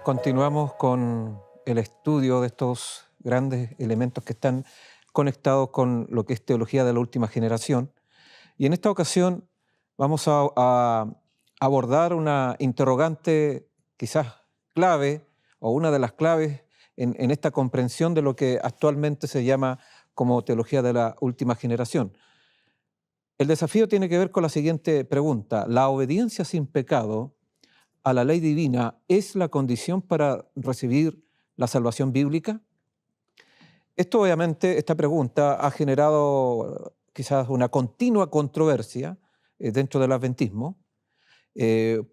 Continuamos con el estudio de estos grandes elementos que están conectados con lo que es teología de la última generación. Y en esta ocasión vamos a abordar una interrogante quizás clave o una de las claves en esta comprensión de lo que actualmente se llama como teología de la última generación. El desafío tiene que ver con la siguiente pregunta: ¿la obediencia sin pecado a la ley divina es la condición para recibir la salvación bíblica? Esto obviamente, esta pregunta ha generado quizás una continua controversia dentro del adventismo,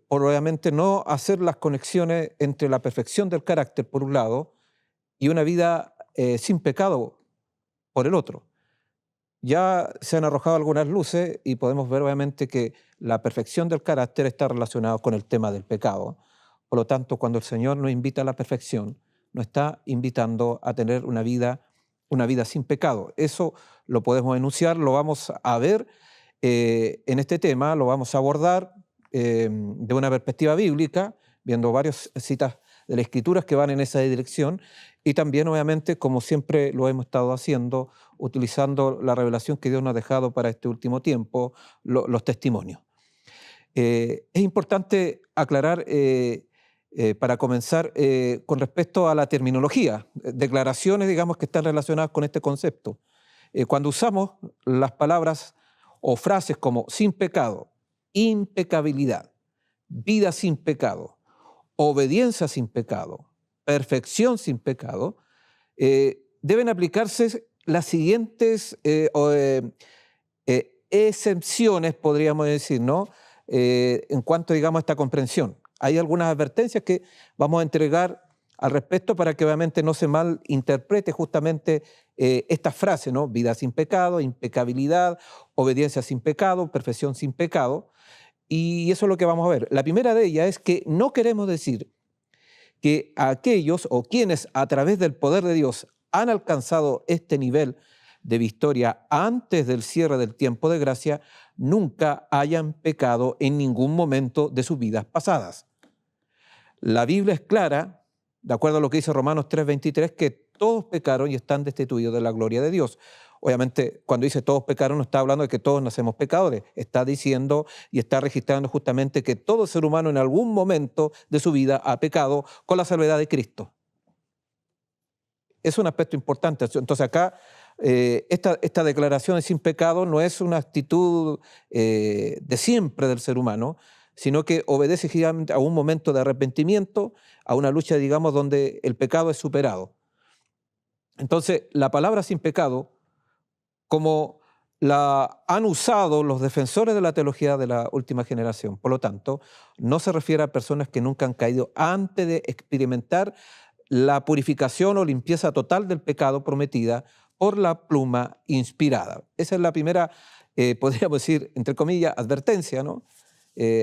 por obviamente no hacer las conexiones entre la perfección del carácter por un lado y una vida sin pecado por el otro. Ya se han arrojado algunas luces y podemos ver obviamente que la perfección del carácter está relacionada con el tema del pecado. Por lo tanto, cuando el Señor nos invita a la perfección, nos está invitando a tener una vida sin pecado. Eso lo podemos enunciar, lo vamos a ver en este tema, lo vamos a abordar de una perspectiva bíblica, viendo varias citas de las Escrituras que van en esa dirección, y también, obviamente, como siempre lo hemos estado haciendo, utilizando la revelación que Dios nos ha dejado para este último tiempo, los testimonios. Es importante aclarar, para comenzar, con respecto a la terminología, declaraciones, digamos, que están relacionadas con este concepto. Cuando usamos las palabras o frases como sin pecado, impecabilidad, vida sin pecado, obediencia sin pecado, perfección sin pecado, deben aplicarse las siguientes excepciones, podríamos decir, ¿no? En cuanto, digamos, a esta comprensión. Hay algunas advertencias que vamos a entregar al respecto para que obviamente no se malinterprete justamente esta frase, ¿no? Vida sin pecado, impecabilidad, obediencia sin pecado, perfección sin pecado. Y eso es lo que vamos a ver. La primera de ellas es que no queremos decir que aquellos o quienes a través del poder de Dios han alcanzado este nivel de victoria antes del cierre del tiempo de gracia, nunca hayan pecado en ningún momento de sus vidas pasadas. La Biblia es clara, de acuerdo a lo que dice Romanos 3:23, que todos pecaron y están destituidos de la gloria de Dios. Obviamente, cuando dice todos pecaron, no está hablando de que todos nacemos pecadores. Está diciendo y está registrando justamente que todo ser humano en algún momento de su vida ha pecado, con la salvedad de Cristo. Es un aspecto importante. Entonces acá, esta declaración de sin pecado no es una actitud de siempre del ser humano, sino que obedece gigante a un momento de arrepentimiento, a una lucha, digamos, donde el pecado es superado. Entonces, la palabra sin pecado, como la han usado los defensores de la teología de la última generación, por lo tanto, no se refiere a personas que nunca han caído antes de experimentar la purificación o limpieza total del pecado prometida por la pluma inspirada. Esa es la primera, podríamos decir, entre comillas, advertencia, ¿no?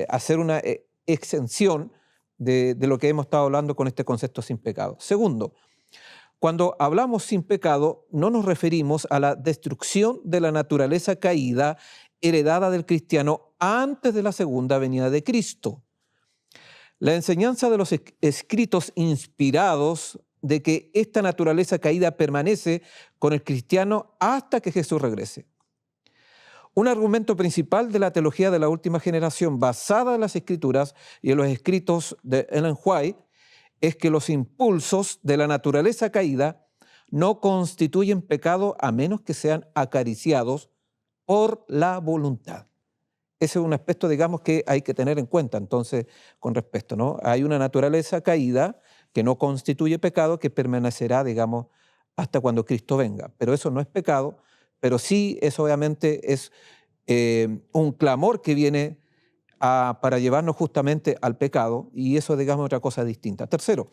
Hacer una exención de lo que hemos estado hablando con este concepto sin pecado. Segundo, cuando hablamos sin pecado, no nos referimos a la destrucción de la naturaleza caída heredada del cristiano antes de la segunda venida de Cristo. La enseñanza de los escritos inspirados de que esta naturaleza caída permanece con el cristiano hasta que Jesús regrese. Un argumento principal de la teología de la última generación, basada en las Escrituras y en los escritos de Ellen White, es que los impulsos de la naturaleza caída no constituyen pecado a menos que sean acariciados por la voluntad. Ese es un aspecto, digamos, que hay que tener en cuenta, entonces, con respecto, ¿no? Hay una naturaleza caída que no constituye pecado, que permanecerá, digamos, hasta cuando Cristo venga. Pero eso no es pecado, pero sí, eso obviamente es un clamor que viene para llevarnos justamente al pecado, y eso, digamos, es otra cosa distinta. Tercero,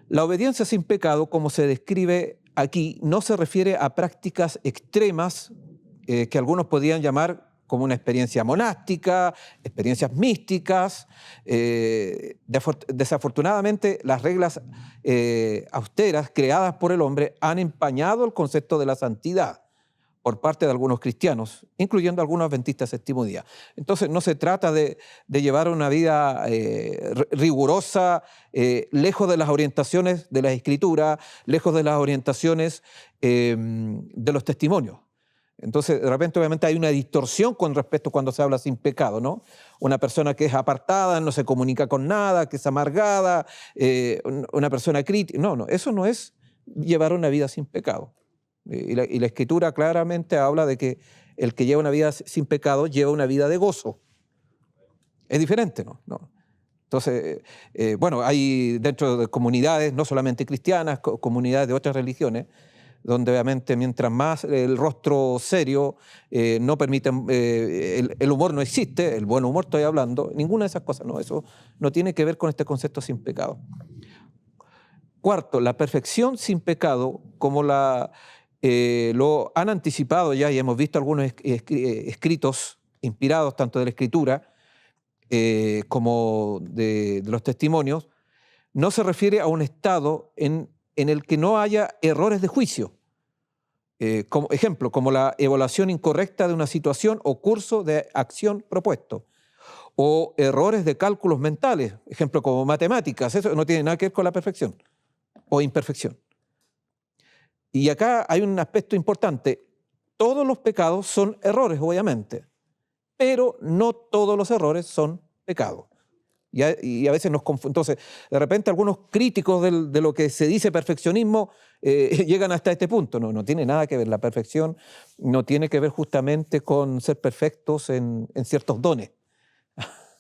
la obediencia sin pecado, como se describe aquí, no se refiere a prácticas extremas que algunos podrían llamar como una experiencia monástica, experiencias místicas. Desafortunadamente, las reglas austeras creadas por el hombre han empañado el concepto de la santidad. por parte de algunos cristianos, incluyendo algunos adventistas del séptimo día. Entonces no se trata de llevar una vida rigurosa, lejos de las orientaciones de la Escritura, lejos de las orientaciones de los testimonios. Entonces, de repente, obviamente, hay una distorsión con respecto cuando se habla sin pecado, ¿no? Una persona que es apartada, no se comunica con nada, que es amargada, una persona crítica. No, eso no es llevar una vida sin pecado. Y la Escritura claramente habla de que el que lleva una vida sin pecado lleva una vida de gozo. Es diferente, ¿no? Entonces, bueno, hay dentro de comunidades, no solamente cristianas, comunidades de otras religiones, donde obviamente mientras más el rostro serio no permite, el humor no existe, el buen humor estoy hablando, ninguna de esas cosas, no, eso no tiene que ver con este concepto sin pecado. Cuarto, la perfección sin pecado, como lo han anticipado ya y hemos visto algunos escritos inspirados tanto de la Escritura como de los testimonios, no se refiere a un estado en el que no haya errores de juicio. Como ejemplo, como la evaluación incorrecta de una situación o curso de acción propuesto, o errores de cálculos mentales, ejemplo como matemáticas, eso no tiene nada que ver con la perfección o imperfección. Y acá hay un aspecto importante, todos los pecados son errores, obviamente, pero no todos los errores son pecados. Y a veces nos confundimos. Entonces, de repente algunos críticos de lo que se dice perfeccionismo llegan hasta este punto. No tiene nada que ver. La perfección no tiene que ver justamente con ser perfectos en ciertos dones.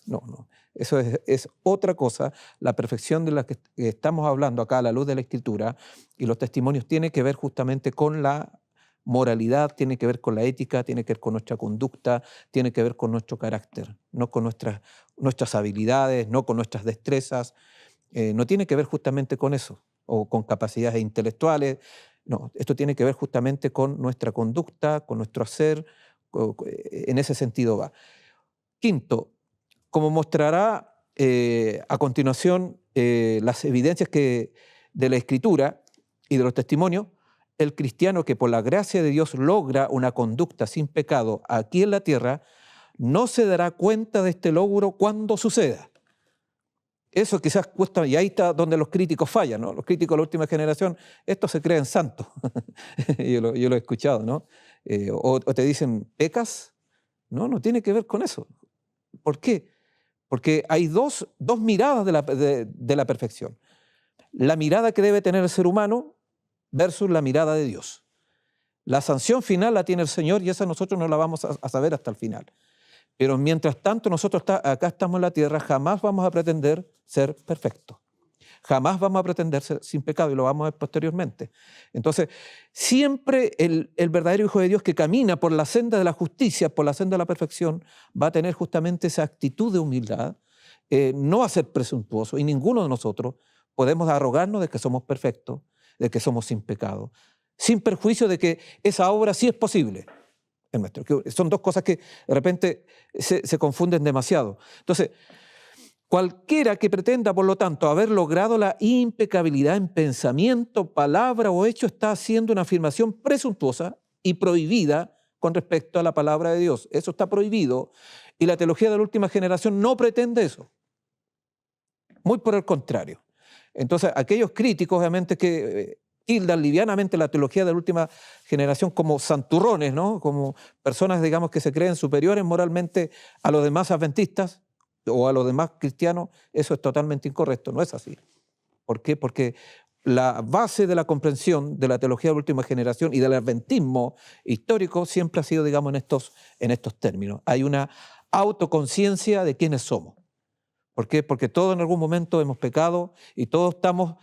No. Eso es otra cosa. La perfección de la que estamos hablando acá a la luz de la Escritura y los testimonios tiene que ver justamente con la moralidad, tiene que ver con la ética, tiene que ver con nuestra conducta, tiene que ver con nuestro carácter, no con nuestras habilidades, no con nuestras destrezas, no tiene que ver justamente con eso, o con capacidades intelectuales, no, esto tiene que ver justamente con nuestra conducta, con nuestro hacer, en ese sentido va. Quinto, como mostrará a continuación las evidencias de la Escritura y de los testimonios, el cristiano que por la gracia de Dios logra una conducta sin pecado aquí en la tierra, no se dará cuenta de este logro cuando suceda. Eso quizás cuesta, y ahí está donde los críticos fallan, ¿no? Los críticos de la última generación, estos se creen santos. yo lo he escuchado, ¿no? O te dicen, ¿pecas? No tiene que ver con eso. ¿Por qué? Porque hay dos miradas de la perfección. La mirada que debe tener el ser humano versus la mirada de Dios. La sanción final la tiene el Señor y esa nosotros no la vamos a saber hasta el final. Pero mientras tanto nosotros acá estamos en la tierra, jamás vamos a pretender ser perfectos. Jamás vamos a pretender ser sin pecado y lo vamos a ver posteriormente. Entonces, siempre el verdadero Hijo de Dios que camina por la senda de la justicia, por la senda de la perfección, va a tener justamente esa actitud de humildad, no a ser presuntuoso, y ninguno de nosotros podemos arrogarnos de que somos perfectos, de que somos sin pecado, sin perjuicio de que esa obra sí es posible en nuestro. Son dos cosas que de repente se confunden demasiado. Entonces, cualquiera que pretenda, por lo tanto, haber logrado la impecabilidad en pensamiento, palabra o hecho, está haciendo una afirmación presuntuosa y prohibida con respecto a la palabra de Dios. Eso está prohibido y la teología de la última generación no pretende eso. Muy por el contrario. Entonces, aquellos críticos, obviamente, que tildan livianamente la teología de la última generación como santurrones, ¿no? Como personas, digamos, que se creen superiores moralmente a los demás adventistas o a los demás cristianos, eso es totalmente incorrecto, no es así. ¿Por qué? Porque la base de la comprensión de la teología de la última generación y del adventismo histórico siempre ha sido, digamos, en estos términos. Hay una autoconciencia de quiénes somos. ¿Por qué? Porque todos en algún momento hemos pecado y todos estamos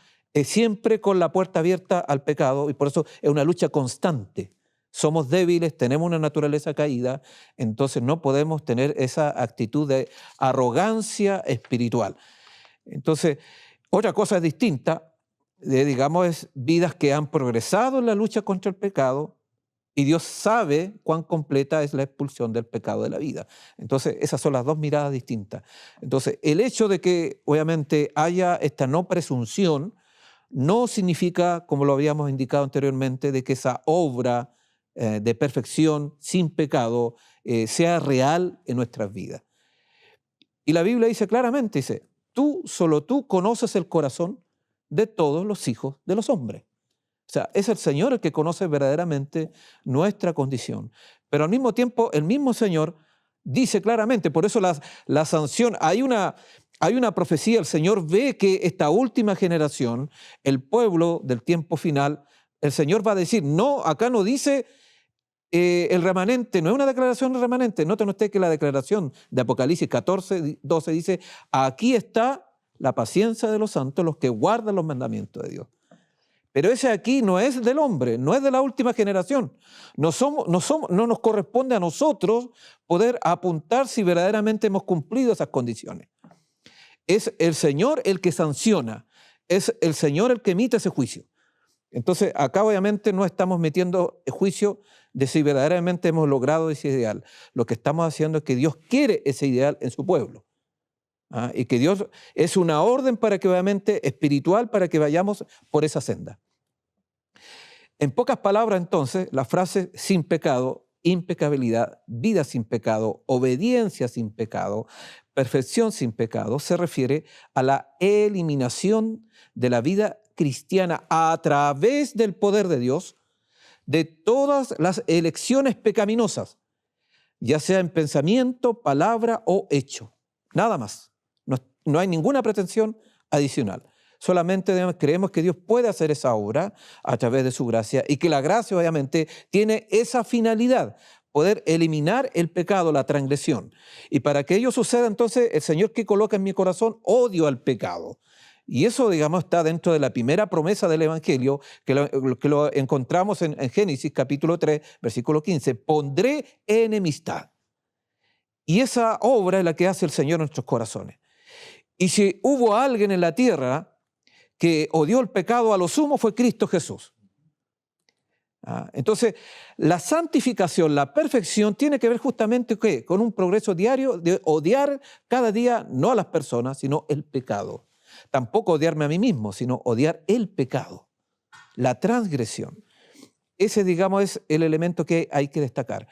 siempre con la puerta abierta al pecado y por eso es una lucha constante. Somos débiles, tenemos una naturaleza caída, entonces no podemos tener esa actitud de arrogancia espiritual. Entonces, otra cosa distinta, digamos, es vidas que han progresado en la lucha contra el pecado y Dios sabe cuán completa es la expulsión del pecado de la vida. Entonces, esas son las dos miradas distintas. Entonces, el hecho de que obviamente haya esta no presunción no significa, como lo habíamos indicado anteriormente, de que esa obra de perfección, sin pecado, sea real en nuestras vidas. Y la Biblia dice claramente, dice, solo tú conoces el corazón de todos los hijos de los hombres. O sea, es el Señor el que conoce verdaderamente nuestra condición. Pero al mismo tiempo, el mismo Señor dice claramente, por eso la sanción, hay una profecía, el Señor ve que esta última generación, el pueblo del tiempo final, el Señor va a decir, no, acá no dice el remanente, no es una declaración de remanente. Noten usted que la declaración de Apocalipsis 14, 12 dice, aquí está la paciencia de los santos, los que guardan los mandamientos de Dios. Pero ese aquí no es del hombre, no es de la última generación. No nos corresponde a nosotros poder apuntar si verdaderamente hemos cumplido esas condiciones. Es el Señor el que sanciona, es el Señor el que emite ese juicio. Entonces, acá obviamente no estamos metiendo juicio de si verdaderamente hemos logrado ese ideal. Lo que estamos haciendo es que Dios quiere ese ideal en su pueblo. Y que Dios es una orden para que obviamente espiritual para que vayamos por esa senda. En pocas palabras entonces, la frase sin pecado, impecabilidad, vida sin pecado, obediencia sin pecado, perfección sin pecado, se refiere a la eliminación de la vida cristiana a través del poder de Dios de todas las elecciones pecaminosas, ya sea en pensamiento, palabra o hecho. Nada más. No hay ninguna pretensión adicional. Solamente creemos que Dios puede hacer esa obra a través de su gracia y que la gracia obviamente tiene esa finalidad, poder eliminar el pecado, la transgresión. Y para que ello suceda entonces el Señor que coloca en mi corazón odio al pecado. Y eso, digamos, está dentro de la primera promesa del Evangelio que lo encontramos en Génesis capítulo 3, versículo 15. Pondré enemistad. Y esa obra es la que hace el Señor en nuestros corazones. Y si hubo alguien en la tierra que odió el pecado a lo sumo, fue Cristo Jesús. Entonces, la santificación, la perfección, tiene que ver justamente ¿qué? Con un progreso diario de odiar cada día no a las personas, sino el pecado. Tampoco odiarme a mí mismo, sino odiar el pecado, la transgresión. Ese, digamos, es el elemento que hay que destacar.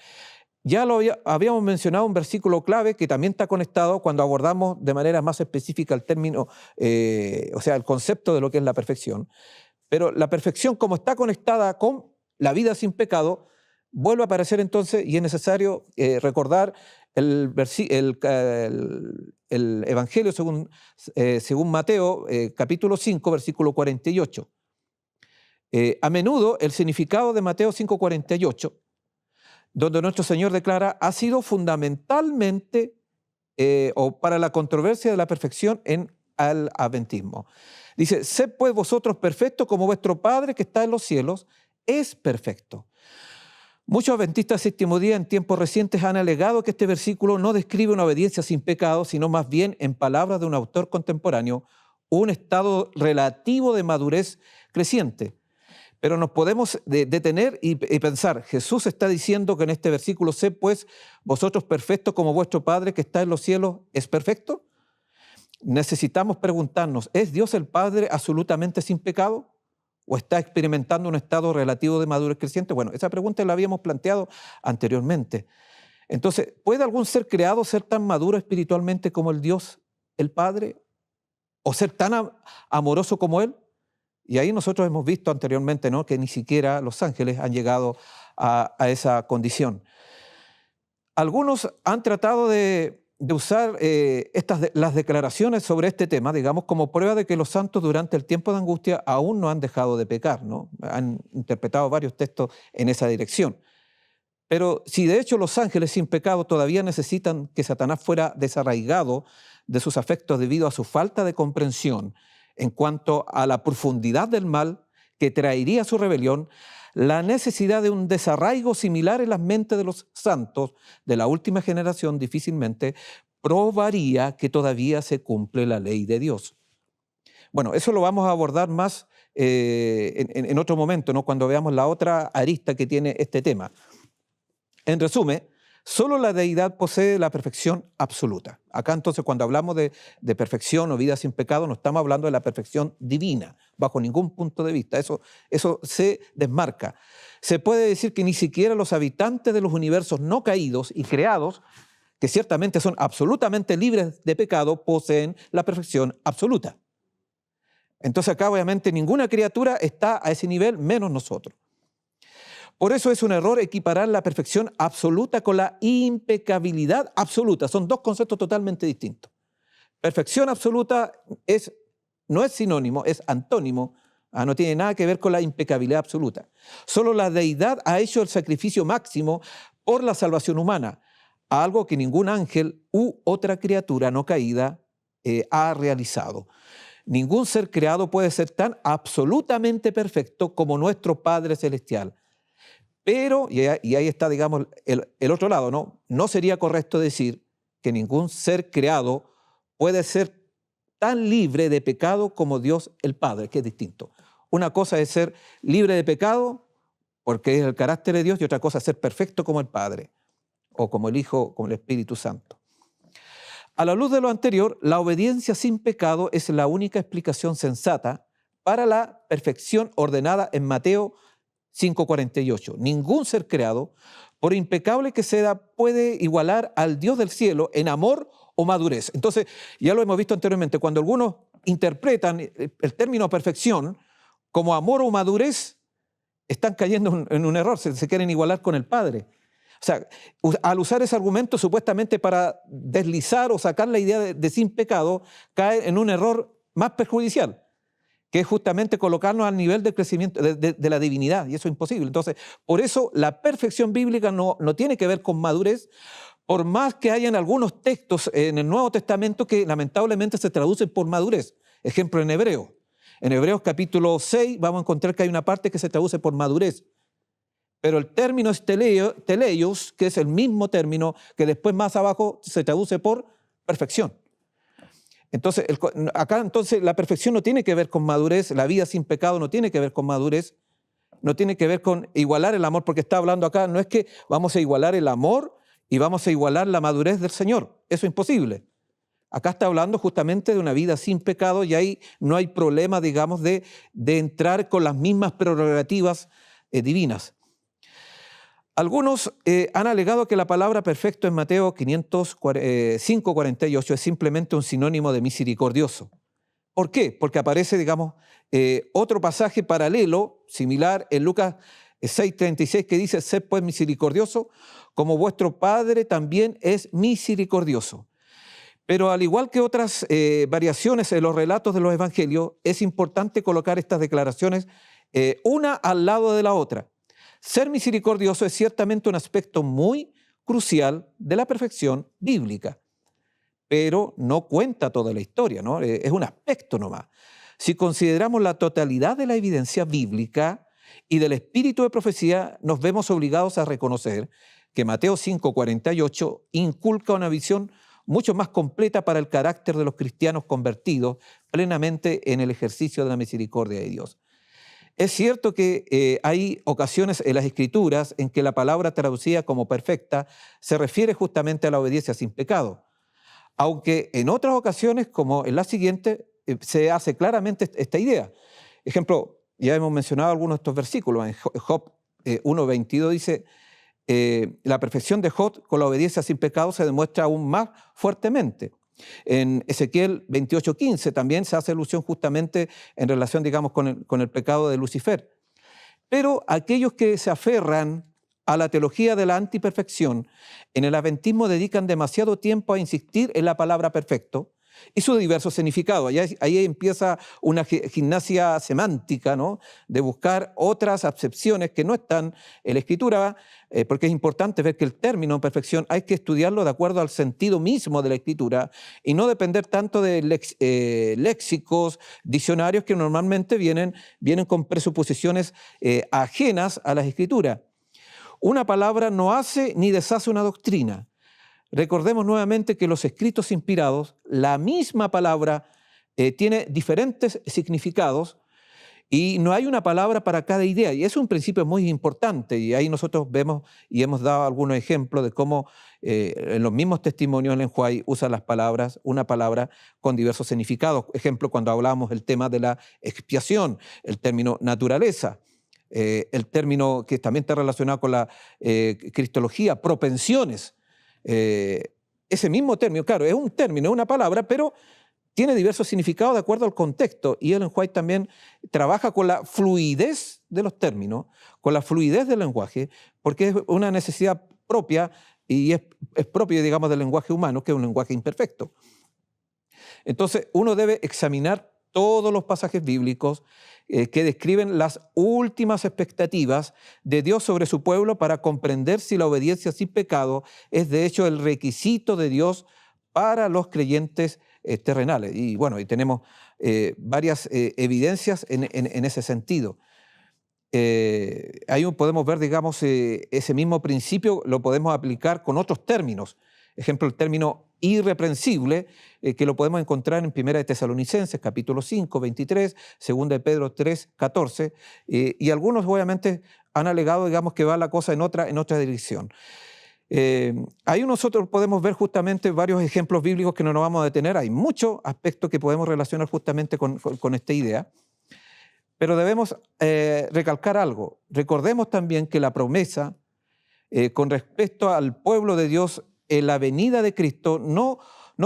Ya habíamos mencionado un versículo clave que también está conectado cuando abordamos de manera más específica el término, o sea, el concepto de lo que es la perfección. Pero la perfección, como está conectada con la vida sin pecado, vuelve a aparecer entonces y es necesario recordar el Evangelio según Mateo, capítulo 5, versículo 48. A menudo el significado de Mateo 5:48, donde nuestro Señor declara, ha sido fundamentalmente o para la controversia de la perfección en el adventismo. Dice, sed pues vosotros perfectos como vuestro Padre que está en los cielos es perfecto. Muchos adventistas séptimo día en tiempos recientes han alegado que este versículo no describe una obediencia sin pecado, sino más bien, en palabras de un autor contemporáneo, un estado relativo de madurez creciente. Pero nos podemos detener y pensar, Jesús está diciendo que en este versículo, sé pues vosotros perfectos como vuestro Padre que está en los cielos es perfecto. Necesitamos preguntarnos, ¿es Dios el Padre absolutamente sin pecado? ¿O está experimentando un estado relativo de madurez creciente? Bueno, esa pregunta la habíamos planteado anteriormente. Entonces, ¿puede algún ser creado ser tan maduro espiritualmente como el Dios, el Padre? ¿O ser tan amoroso como Él? Y ahí nosotros hemos visto anteriormente, ¿no?, que ni siquiera los ángeles han llegado a esa condición. Algunos han tratado de usar las declaraciones sobre este tema, digamos, como prueba de que los santos durante el tiempo de angustia aún no han dejado de pecar, ¿no? Han interpretado varios textos en esa dirección. Pero si de hecho los ángeles sin pecado todavía necesitan que Satanás fuera desarraigado de sus afectos debido a su falta de comprensión en cuanto a la profundidad del mal que traería su rebelión, la necesidad de un desarraigo similar en las mentes de los santos de la última generación difícilmente probaría que todavía se cumple la ley de Dios. Bueno, eso lo vamos a abordar más en otro momento, ¿no?, cuando veamos la otra arista que tiene este tema. En resumen, solo la deidad posee la perfección absoluta. Acá entonces cuando hablamos de perfección o vida sin pecado no estamos hablando de la perfección divina, bajo ningún punto de vista. Eso se desmarca. Se puede decir que ni siquiera los habitantes de los universos no caídos y creados, que ciertamente son absolutamente libres de pecado, poseen la perfección absoluta. Entonces acá obviamente ninguna criatura está a ese nivel, menos nosotros. Por eso es un error equiparar la perfección absoluta con la impecabilidad absoluta. Son dos conceptos totalmente distintos. Perfección absoluta no es sinónimo, es antónimo. No tiene nada que ver con la impecabilidad absoluta. Solo la deidad ha hecho el sacrificio máximo por la salvación humana, algo que ningún ángel u otra criatura no caída ha realizado. Ningún ser creado puede ser tan absolutamente perfecto como nuestro Padre Celestial. Pero, y ahí está, digamos, el otro lado, ¿no? No sería correcto decir que ningún ser creado puede ser tan libre de pecado como Dios el Padre, que es distinto. Una cosa es ser libre de pecado, porque es el carácter de Dios, y otra cosa es ser perfecto como el Padre, o como el Hijo, como el Espíritu Santo. A la luz de lo anterior, la obediencia sin pecado es la única explicación sensata para la perfección ordenada en Mateo 5:48. Ningún ser creado, por impecable que sea, puede igualar al Dios del cielo en amor o madurez. Entonces, ya lo hemos visto anteriormente, cuando algunos interpretan el término perfección como amor o madurez, están cayendo en un error, se quieren igualar con el Padre. O sea, al usar ese argumento supuestamente para deslizar o sacar la idea de sin pecado, cae en un error más perjudicial, que es justamente colocarnos al nivel del crecimiento de la divinidad, y eso es imposible. Entonces, por eso la perfección bíblica no tiene que ver con madurez, por más que hayan algunos textos en el Nuevo Testamento que lamentablemente se traducen por madurez. Ejemplo, en Hebreo. En Hebreos capítulo 6 vamos a encontrar que hay una parte que se traduce por madurez. Pero el término es teleios, que es el mismo término que después más abajo se traduce por perfección. Entonces, acá entonces la perfección no tiene que ver con madurez, la vida sin pecado no tiene que ver con madurez, no tiene que ver con igualar el amor, porque está hablando acá, no es que vamos a igualar el amor y vamos a igualar la madurez del Señor, eso es imposible. Acá está hablando justamente de una vida sin pecado y ahí no hay problema, digamos, de entrar con las mismas prerrogativas divinas. Algunos han alegado que la palabra perfecto en Mateo 5:48 es simplemente un sinónimo de misericordioso. ¿Por qué? Porque aparece, digamos, otro pasaje paralelo, similar, en Lucas 6:36, que dice: sed pues misericordioso, como vuestro Padre también es misericordioso. Pero al igual que otras variaciones en los relatos de los evangelios, es importante colocar estas declaraciones una al lado de la otra. Ser misericordioso es ciertamente un aspecto muy crucial de la perfección bíblica, pero no cuenta toda la historia, ¿no? Es un aspecto nomás. Si consideramos la totalidad de la evidencia bíblica y del espíritu de profecía, nos vemos obligados a reconocer que Mateo 5:48 inculca una visión mucho más completa para el carácter de los cristianos convertidos plenamente en el ejercicio de la misericordia de Dios. Es cierto que hay ocasiones en las Escrituras en que la palabra traducida como perfecta se refiere justamente a la obediencia sin pecado, aunque en otras ocasiones, como en la siguiente, se hace claramente esta idea. Ejemplo, ya hemos mencionado algunos de estos versículos. En Job 1:22 dice: la perfección de Job con la obediencia sin pecado se demuestra aún más fuertemente. En Ezequiel 28:15 también se hace alusión justamente en relación, digamos, con el pecado de Lucifer. Pero aquellos que se aferran a la teología de la antiperfección en el adventismo dedican demasiado tiempo a insistir en la palabra perfecto y su diverso significado. Ahí empieza una gimnasia semántica, ¿no?, de buscar otras acepciones que no están en la Escritura, porque es importante ver que el término perfección hay que estudiarlo de acuerdo al sentido mismo de la Escritura y no depender tanto de léxicos, diccionarios que normalmente vienen con presuposiciones ajenas a las Escrituras. Una palabra no hace ni deshace una doctrina. Recordemos nuevamente que los escritos inspirados, la misma palabra tiene diferentes significados Y no hay una palabra para cada idea, y es un principio muy importante, y ahí nosotros vemos y hemos dado algunos ejemplos de cómo en los mismos testimonios Ellen White usa una palabra con diversos significados. Ejemplo, cuando hablamos del tema de la expiación, el término naturaleza, el término que también está relacionado con la cristología, propensiones. Ese mismo término, claro, es un término, es una palabra, pero tiene diversos significados de acuerdo al contexto, y Ellen White también trabaja con la fluidez de los términos, con la fluidez del lenguaje, porque es una necesidad propia y es propio, digamos, del lenguaje humano, que es un lenguaje imperfecto. Entonces, uno debe examinar todos los pasajes bíblicos que describen las últimas expectativas de Dios sobre su pueblo para comprender si la obediencia sin pecado es de hecho el requisito de Dios para los creyentes terrenales. Y bueno, y tenemos varias evidencias en ese sentido. Ahí podemos ver, digamos, ese mismo principio lo podemos aplicar con otros términos. Ejemplo, el término irreprensible, que lo podemos encontrar en 1 de Tesalonicenses, capítulo 5, 23, 2 de Pedro 3, 14, y algunos obviamente han alegado, digamos, que va la cosa en otra dirección. Ahí nosotros podemos ver justamente varios ejemplos bíblicos que no nos vamos a detener. Hay muchos aspectos que podemos relacionar justamente con esta idea, pero debemos recalcar algo. Recordemos también que la promesa con respecto al pueblo de Dios en la venida de Cristo no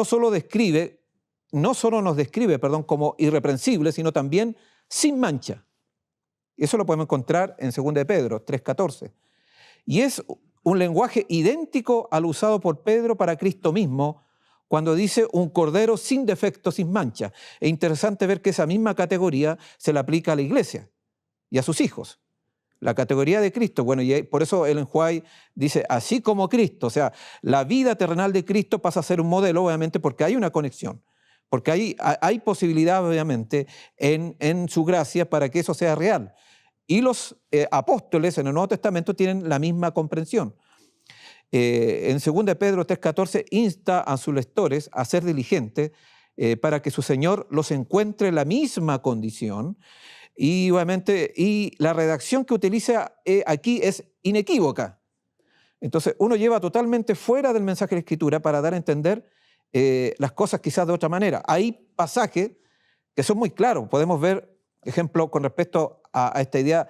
solo nos describe como irreprensibles, sino también sin mancha. Eso lo podemos encontrar en 2 de Pedro 3:14. Y es un lenguaje idéntico al usado por Pedro para Cristo mismo, cuando dice un cordero sin defecto, sin mancha. Es interesante ver que esa misma categoría se la aplica a la iglesia y a sus hijos. La categoría de Cristo, bueno, y por eso Ellen White dice, así como Cristo, o sea, la vida terrenal de Cristo pasa a ser un modelo, obviamente, porque hay una conexión, porque hay posibilidad, obviamente, en su gracia para que eso sea real. Y los apóstoles en el Nuevo Testamento tienen la misma comprensión. En 2 de Pedro 3:14 insta a sus lectores a ser diligentes para que su Señor los encuentre en la misma condición. Y obviamente, la redacción que utiliza aquí es inequívoca. Entonces, uno lleva totalmente fuera del mensaje de la Escritura para dar a entender las cosas quizás de otra manera. Hay pasajes que son muy claros. Podemos ver, ejemplo, con respecto a esta idea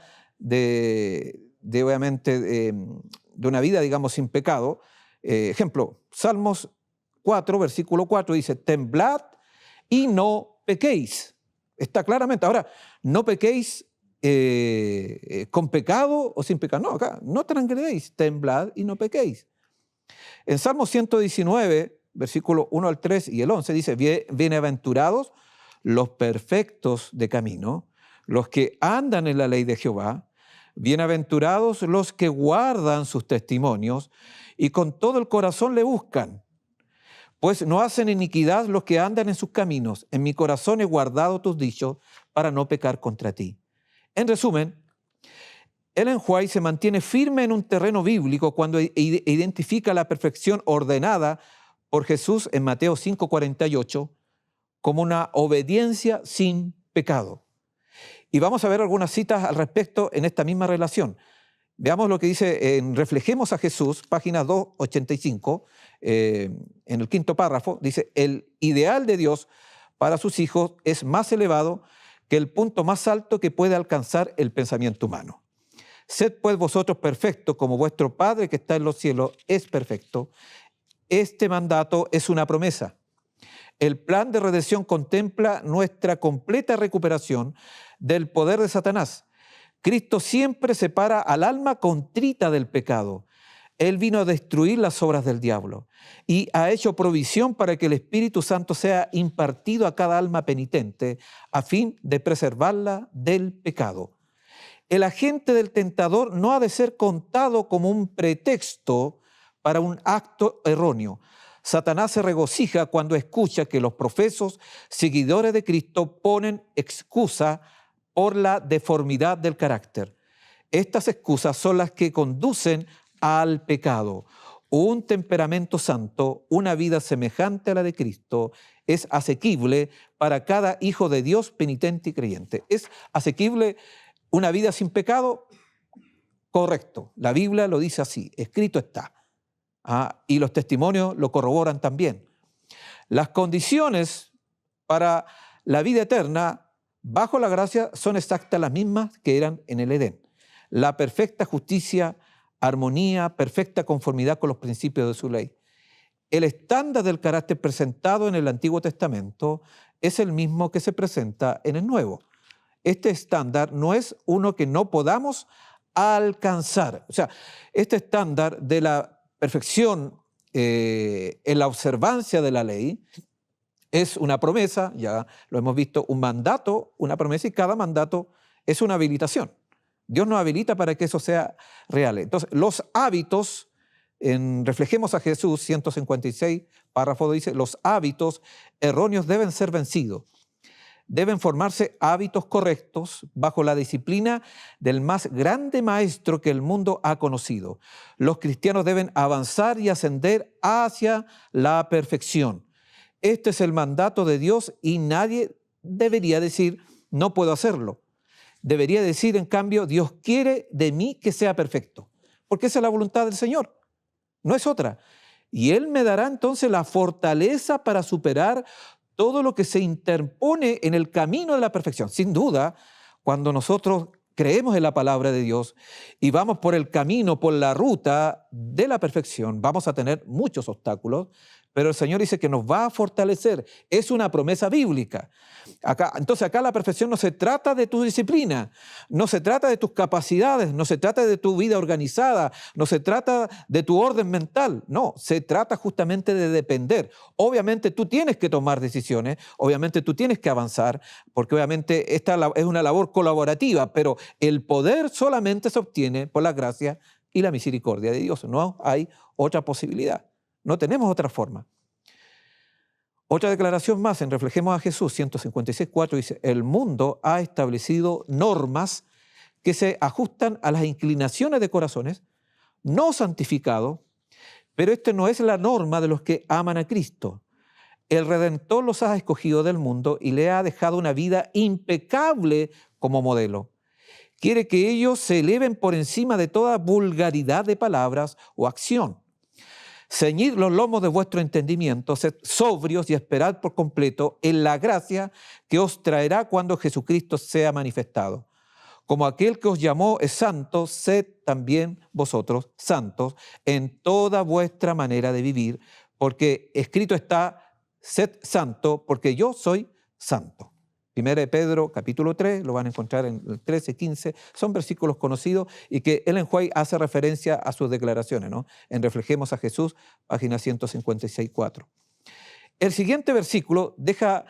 obviamente, de una vida, digamos, sin pecado. Ejemplo, Salmos 4, versículo 4 dice, temblad y no pequéis. Está claramente. Ahora, no pequéis con pecado o sin pecado. No, acá, no transgredéis, temblad y no pequéis. En Salmo 119, versículo 1 al 3 y el 11, dice, bienaventurados los perfectos de camino, los que andan en la ley de Jehová, bienaventurados los que guardan sus testimonios y con todo el corazón le buscan. Pues no hacen iniquidad los que andan en sus caminos. En mi corazón he guardado tus dichos para no pecar contra ti. En resumen, Ellen White se mantiene firme en un terreno bíblico cuando identifica la perfección ordenada por Jesús en Mateo 5:48 como una obediencia sin pecado. Y vamos a ver algunas citas al respecto en esta misma relación. Veamos lo que dice en Reflejemos a Jesús, página 285, en el quinto párrafo, dice, el ideal de Dios para sus hijos es más elevado que el punto más alto que puede alcanzar el pensamiento humano. Sed pues vosotros perfectos como vuestro Padre que está en los cielos es perfecto. Este mandato es una promesa. El plan de redención contempla nuestra completa recuperación del poder de Satanás. Cristo siempre separa al alma contrita del pecado. Él vino a destruir las obras del diablo y ha hecho provisión para que el Espíritu Santo sea impartido a cada alma penitente a fin de preservarla del pecado. El agente del tentador no ha de ser contado como un pretexto para un acto erróneo. Satanás se regocija cuando escucha que los profesos seguidores de Cristo ponen excusa por la deformidad del carácter. Estas excusas son las que conducen al pecado. Un temperamento santo, una vida semejante a la de Cristo, es asequible para para cada hijo de Dios penitente y creyente. ¿Es asequible una vida sin pecado? Correcto. La Biblia lo dice así, escrito está. Y los testimonios lo corroboran también. Las condiciones para la vida eterna bajo la gracia son exactas las mismas que eran en el Edén. La perfecta justicia, armonía, perfecta conformidad con los principios de su ley. El estándar del carácter presentado en el Antiguo Testamento es el mismo que se presenta en el Nuevo. Este estándar no es uno que no podamos alcanzar. O sea, este estándar de la perfección en la observancia de la ley es una promesa, ya lo hemos visto, un mandato, una promesa, y cada mandato es una habilitación. Dios nos habilita para que eso sea real. Entonces, los hábitos, reflejemos a Jesús, 156, párrafo dice, los hábitos erróneos deben ser vencidos. Deben formarse hábitos correctos bajo la disciplina del más grande maestro que el mundo ha conocido. Los cristianos deben avanzar y ascender hacia la perfección. Este es el mandato de Dios y nadie debería decir, no puedo hacerlo. Debería decir, en cambio, Dios quiere de mí que sea perfecto, porque esa es la voluntad del Señor, no es otra. Y Él me dará entonces la fortaleza para superar todo lo que se interpone en el camino de la perfección. Sin duda, cuando nosotros creemos en la palabra de Dios y vamos por el camino, por la ruta de la perfección, vamos a tener muchos obstáculos, pero el Señor dice que nos va a fortalecer. Es una promesa bíblica. Entonces acá la perfección no se trata de tu disciplina, no se trata de tus capacidades, no se trata de tu vida organizada, no se trata de tu orden mental, no, se trata justamente de depender. Obviamente tú tienes que tomar decisiones, obviamente tú tienes que avanzar, porque obviamente esta es una labor colaborativa, pero el poder solamente se obtiene por la gracia y la misericordia de Dios. No hay otra posibilidad. No tenemos otra forma. Otra declaración más en Reflejemos a Jesús, 156.4, dice, el mundo ha establecido normas que se ajustan a las inclinaciones de corazones, no santificados, pero esta no es la norma de los que aman a Cristo. El Redentor los ha escogido del mundo y le ha dejado una vida impecable como modelo. Quiere que ellos se eleven por encima de toda vulgaridad de palabras o acción. Ceñid los lomos de vuestro entendimiento, sed sobrios y esperad por completo en la gracia que os traerá cuando Jesucristo sea manifestado. Como aquel que os llamó es santo, sed también vosotros santos en toda vuestra manera de vivir, porque escrito está, sed santo, porque yo soy santo. 1 de Pedro, capítulo 3, lo van a encontrar en el 13, 15, son versículos conocidos y que Ellen White hace referencia a sus declaraciones, ¿no? En Reflejemos a Jesús, página 156.4. El siguiente versículo deja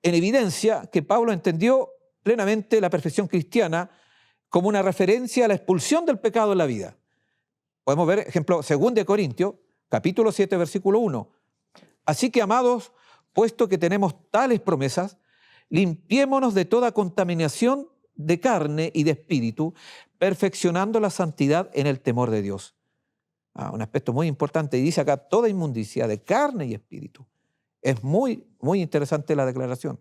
en evidencia que Pablo entendió plenamente la perfección cristiana como una referencia a la expulsión del pecado en la vida. Podemos ver, ejemplo, 2 de Corintios, capítulo 7, versículo 1. Así que, amados, puesto que tenemos tales promesas, limpiémonos de toda contaminación de carne y de espíritu, perfeccionando la santidad en el temor de Dios. Un aspecto muy importante, y dice acá, toda inmundicia de carne y espíritu. Es muy, muy interesante la declaración.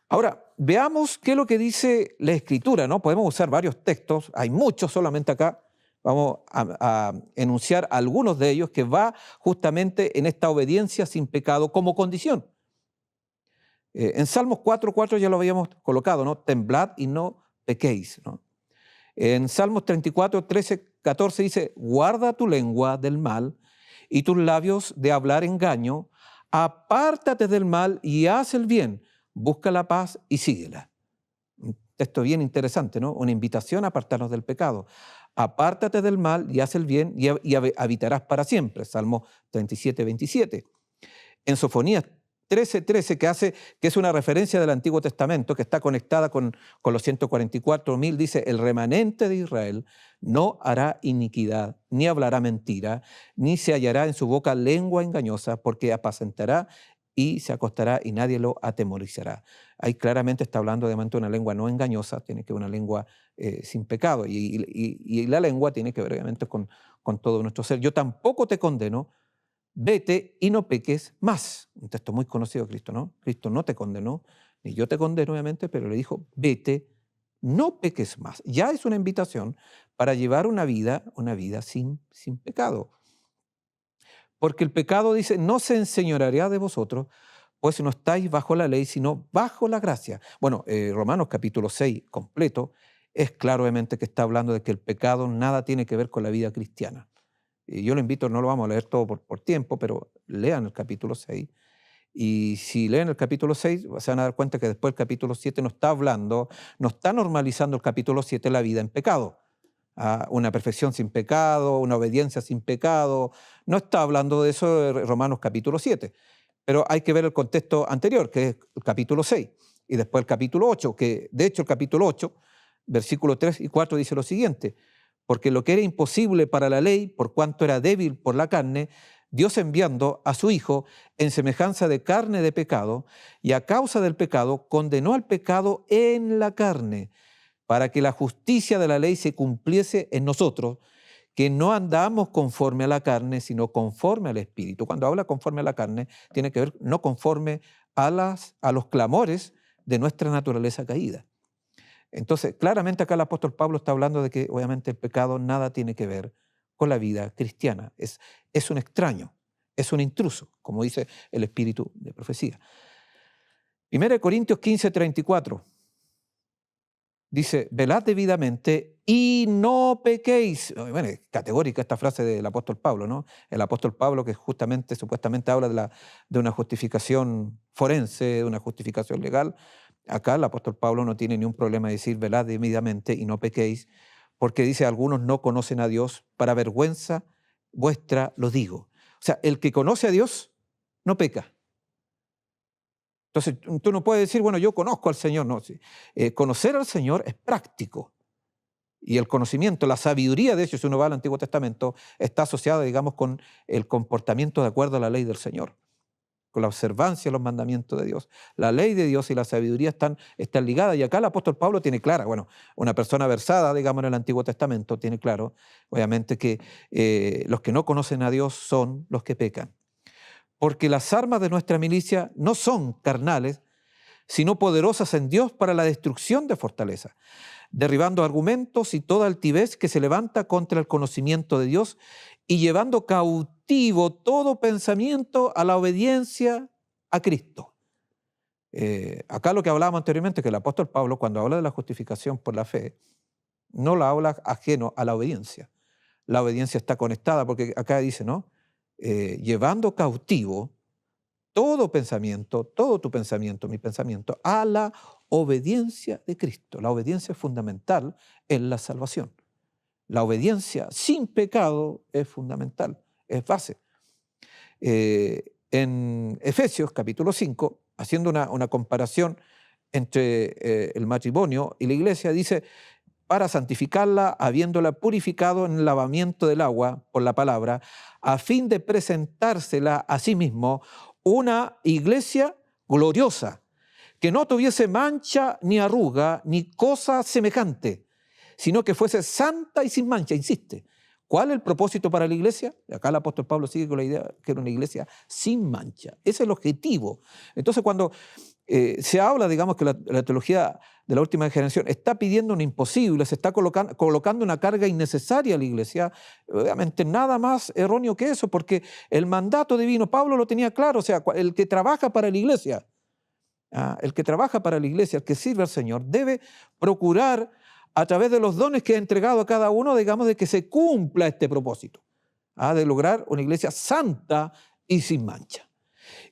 Ahora, veamos qué es lo que dice la Escritura, ¿no? Podemos usar varios textos, hay muchos solamente acá. Vamos a enunciar algunos de ellos que va justamente en esta obediencia sin pecado como condición. En Salmos 4.4 ya lo habíamos colocado, ¿no? Temblad y no pequéis, ¿no? En Salmos 34, 13, 14 dice, guarda tu lengua del mal y tus labios de hablar engaño, apártate del mal y haz el bien, busca la paz y síguela. Un texto bien interesante, ¿no? Una invitación a apartarnos del pecado. Apártate del mal y haz el bien y habitarás para siempre. Salmo 37, 27. En Sofonías 13:13, que es una referencia del Antiguo Testamento, que está conectada con los 144.000, dice, el remanente de Israel no hará iniquidad, ni hablará mentira, ni se hallará en su boca lengua engañosa, porque apacentará y se acostará y nadie lo atemorizará. Ahí claramente está hablando de una lengua no engañosa, tiene que ver una lengua sin pecado, y la lengua tiene que ver obviamente con todo nuestro ser. Yo tampoco te condeno, vete y no peques más. Un texto muy conocido de Cristo, ¿no? Cristo no te condenó, ni yo te condeno, obviamente, pero le dijo, vete, no peques más. Ya es una invitación para llevar una vida sin pecado. Porque el pecado, dice, no se enseñoreará de vosotros, pues no estáis bajo la ley, sino bajo la gracia. Bueno, Romanos capítulo 6 completo es claro, obviamente, que está hablando de que el pecado nada tiene que ver con la vida cristiana. Y yo lo invito, no lo vamos a leer todo por tiempo, pero lean el capítulo 6. Y si leen el capítulo 6, se van a dar cuenta que después el capítulo 7 no está hablando, no está normalizando el capítulo 7 la vida en pecado. Una perfección sin pecado, una obediencia sin pecado. No está hablando de eso de Romanos capítulo 7. Pero hay que ver el contexto anterior, que es el capítulo 6, y después el capítulo 8, que de hecho el capítulo 8, versículos 3 y 4 dice lo siguiente: porque lo que era imposible para la ley, por cuanto era débil por la carne, Dios enviando a su Hijo en semejanza de carne de pecado, y a causa del pecado condenó al pecado en la carne, para que la justicia de la ley se cumpliese en nosotros, que no andamos conforme a la carne, sino conforme al Espíritu. Cuando habla conforme a la carne, tiene que ver no conforme a los clamores de nuestra naturaleza caída. Entonces, claramente acá el apóstol Pablo está hablando de que obviamente el pecado nada tiene que ver con la vida cristiana. Es un extraño, es un intruso, como dice el espíritu de profecía. 1 Corintios 15:34 dice, velad debidamente y no pequéis. Bueno, es categórica esta frase del apóstol Pablo, ¿no? El apóstol Pablo que justamente, supuestamente habla de una justificación forense, de una justificación legal. Acá el apóstol Pablo no tiene ni un problema de decir, velad debidamente y no pequéis, porque dice, algunos no conocen a Dios, para vergüenza vuestra lo digo. O sea, el que conoce a Dios no peca. Entonces, tú no puedes decir, bueno, yo conozco al Señor. No, sí. Conocer al Señor es práctico. Y el conocimiento, la sabiduría, de hecho, si uno va al Antiguo Testamento, está asociada, digamos, con el comportamiento de acuerdo a la ley del Señor, con la observancia de los mandamientos de Dios. La ley de Dios y la sabiduría están ligadas. Y acá el apóstol Pablo tiene clara, bueno, una persona versada, digamos, en el Antiguo Testamento, tiene claro, obviamente, que los que no conocen a Dios son los que pecan. Porque las armas de nuestra milicia no son carnales, sino poderosas en Dios para la destrucción de fortalezas, derribando argumentos y toda altivez que se levanta contra el conocimiento de Dios y llevando cautivo todo pensamiento a la obediencia a Cristo. Acá lo que hablábamos anteriormente, que el apóstol Pablo, cuando habla de la justificación por la fe, no la habla ajeno a la obediencia. La obediencia está conectada, porque acá dice, ¿no? Llevando cautivo todo pensamiento, todo tu pensamiento, mi pensamiento, a la obediencia de Cristo. La obediencia es fundamental en la salvación. La obediencia sin pecado es fundamental, es base. En Efesios capítulo 5, haciendo una comparación entre el matrimonio y la iglesia, dice, para santificarla, habiéndola purificado en el lavamiento del agua por la palabra, a fin de presentársela a sí mismo una iglesia gloriosa, que no tuviese mancha ni arruga ni cosa semejante, sino que fuese santa y sin mancha, insiste. ¿Cuál es el propósito para la iglesia? Acá el apóstol Pablo sigue con la idea que era una iglesia sin mancha. Ese es el objetivo. Entonces, cuando se habla, digamos, que la teología de la última generación está pidiendo un imposible, se está colocando una carga innecesaria a la iglesia, obviamente nada más erróneo que eso, porque el mandato divino, Pablo lo tenía claro, o sea, el que trabaja para la iglesia, el que trabaja para la iglesia, el que sirve al Señor, debe procurar a través de los dones que ha entregado a cada uno, digamos, de que se cumpla este propósito, de lograr una iglesia santa y sin mancha.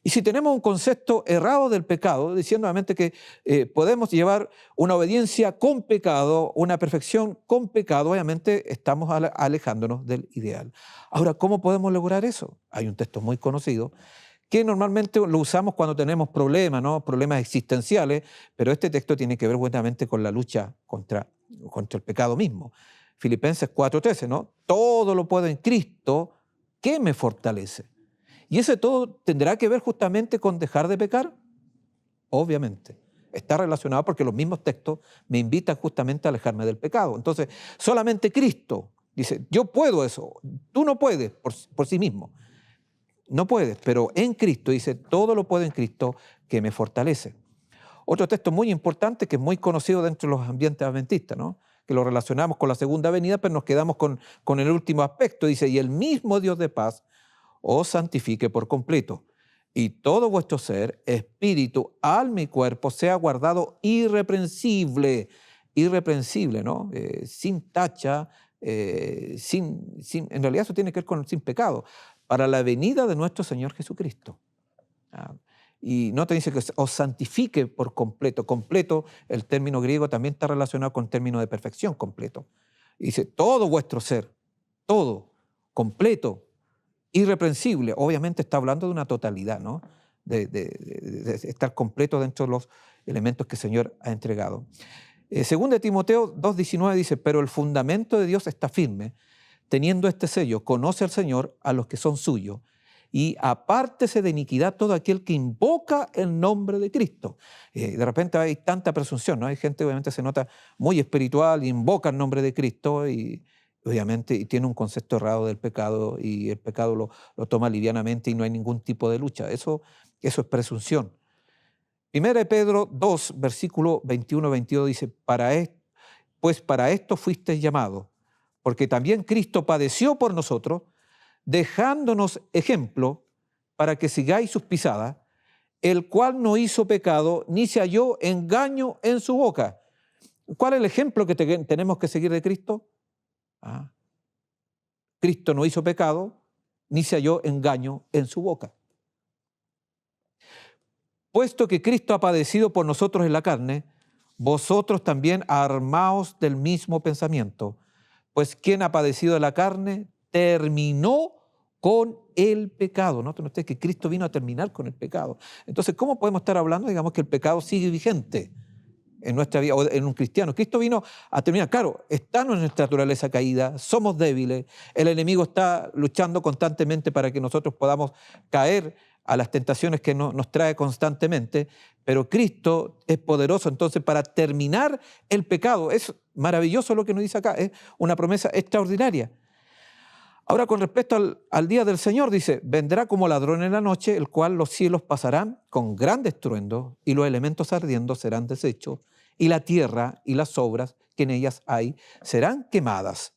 Y si tenemos un concepto errado del pecado, diciendo obviamente que podemos llevar una obediencia con pecado, una perfección con pecado, obviamente estamos alejándonos del ideal. Ahora, ¿cómo podemos lograr eso? Hay un texto muy conocido que normalmente lo usamos cuando tenemos problemas, ¿no? Problemas existenciales, pero este texto tiene que ver justamente con la lucha contra el pecado mismo. Filipenses 4:13, ¿no? Todo lo puedo en Cristo que me fortalece. ¿Y ese todo tendrá que ver justamente con dejar de pecar? Obviamente. Está relacionado porque los mismos textos me invitan justamente a alejarme del pecado. Entonces, solamente Cristo dice, yo puedo eso, tú no puedes por sí mismo. No puedes, pero en Cristo, dice, todo lo puedo en Cristo que me fortalece. Otro texto muy importante que es muy conocido dentro de los ambientes adventistas, ¿no? Que lo relacionamos con la segunda venida, pero nos quedamos con el último aspecto. Dice, y el mismo Dios de paz os santifique por completo, y todo vuestro ser, espíritu, alma y cuerpo sea guardado irreprensible, irreprensible, ¿no? Sin tacha, en realidad eso tiene que ver con sin pecado, para la venida de nuestro Señor Jesucristo. Ah, y no te dice que os santifique por completo. Completo, el término griego también está relacionado con el término de perfección, completo. Y dice, todo vuestro ser, todo, completo, irreprensible. Obviamente está hablando de una totalidad, ¿no? De estar completo dentro de los elementos que el Señor ha entregado. Según de Timoteo 2:19 dice, pero el fundamento de Dios está firme, teniendo este sello, conoce al Señor a los que son suyos, y apártese de iniquidad todo aquel que invoca el nombre de Cristo. De repente hay tanta presunción, ¿no? Hay gente obviamente se nota muy espiritual, invoca el nombre de Cristo y obviamente y tiene un concepto errado del pecado y el pecado lo toma livianamente y no hay ningún tipo de lucha. Eso es presunción. Primera de Pedro 2, versículo 21-22 dice, pues para esto fuisteis llamados, porque también Cristo padeció por nosotros, dejándonos ejemplo para que sigáis sus pisadas, el cual no hizo pecado, ni se halló engaño en su boca. ¿Cuál es el ejemplo que tenemos que seguir de Cristo? Cristo no hizo pecado, ni se halló engaño en su boca. Puesto que Cristo ha padecido por nosotros en la carne, vosotros también armaos del mismo pensamiento, pues quien ha padecido de la carne terminó con el pecado. Noten ustedes que Cristo vino a terminar con el pecado. Entonces, ¿cómo podemos estar hablando, digamos, que el pecado sigue vigente en nuestra vida, o en un cristiano? Cristo vino a terminar. Claro, está en nuestra naturaleza caída, somos débiles, el enemigo está luchando constantemente para que nosotros podamos caer a las tentaciones que nos trae constantemente, pero Cristo es poderoso entonces para terminar el pecado. Es maravilloso lo que nos dice acá, es una promesa extraordinaria. Ahora, con respecto al día del Señor, dice, vendrá como ladrón en la noche, el cual los cielos pasarán con gran estruendo y los elementos ardiendo serán deshechos y la tierra y las obras que en ellas hay serán quemadas.